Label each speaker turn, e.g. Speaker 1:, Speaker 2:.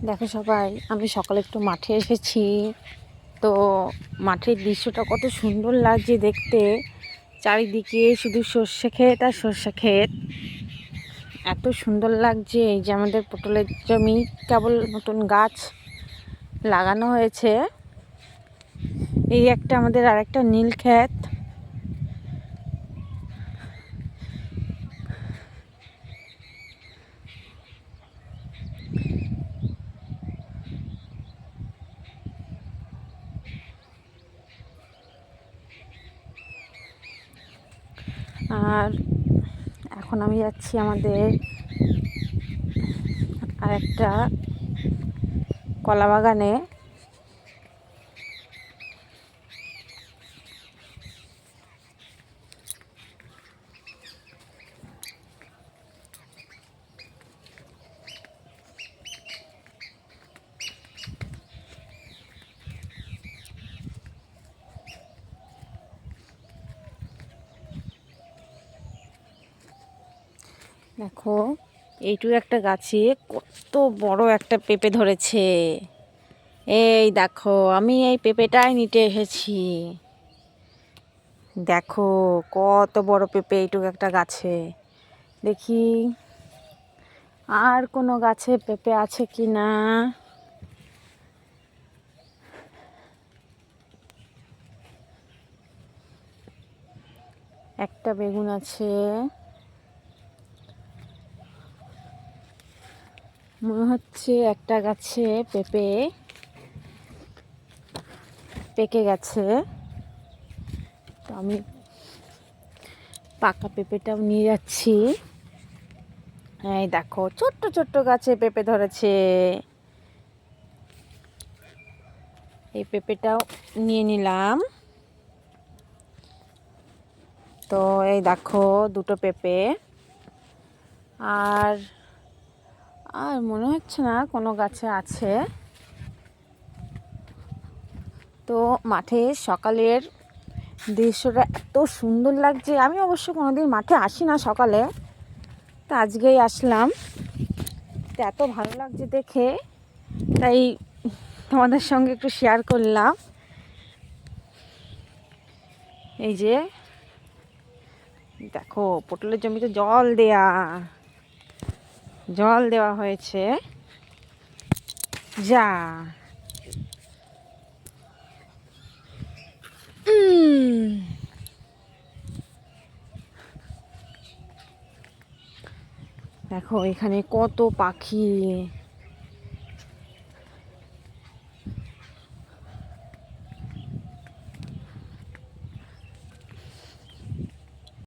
Speaker 1: দেখো সবাই, আমি সকালে একটু মাঠে এসেছি। তো মাঠের দৃশ্যটা কত সুন্দর লাগছে দেখতে। চারিদিকে শুধু সর্ষে ক্ষেত আর সর্ষে ক্ষেত। এত সুন্দর লাগছে। এই যে আমাদের পটলের জমি, কেবল নতুন গাছ লাগানো হয়েছে। এই একটা আমাদের আর একটা নীল ক্ষেত। আর এখন আমি যাচ্ছি আমাদের আর একটা কলা বাগানে। দেখো, এইটু একটা গাছে কত বড় একটা পেঁপে ধরেছে। এই দেখো, আমি এই পেঁপেটাই নিতে এসেছি। দেখো কত বড় পেঁপে এইটুকু একটা গাছে। দেখি আর কোনো গাছে পেঁপে আছে কি না। একটা বেগুন আছে, মনে হচ্ছে একটা গাছে পেঁপে পেকে গেছে। তো আমি পাকা পেঁপেটাও নিয়ে যাচ্ছি। এই দেখো, ছোট্ট ছোট্ট গাছে পেঁপে ধরেছে। এই পেঁপেটাও নিয়ে নিলাম। তো এই দেখো, দুটো পেঁপে। আর আর মনে হচ্ছে না কোনো গাছে আছে। তো মাঠে সকালের দৃশ্যটা এত সুন্দর লাগছে। আমি অবশ্য কোনোদিন মাঠে আসি না সকালে, তো আজকেই আসলাম। তো এত ভালো লাগছে দেখে, তাই তোমাদের সঙ্গে একটু শেয়ার করলাম। এই যে দেখো, পটলের জমিতে জল দেওয়া হয়েছে। যা দেখো, এখানে কত পাখি।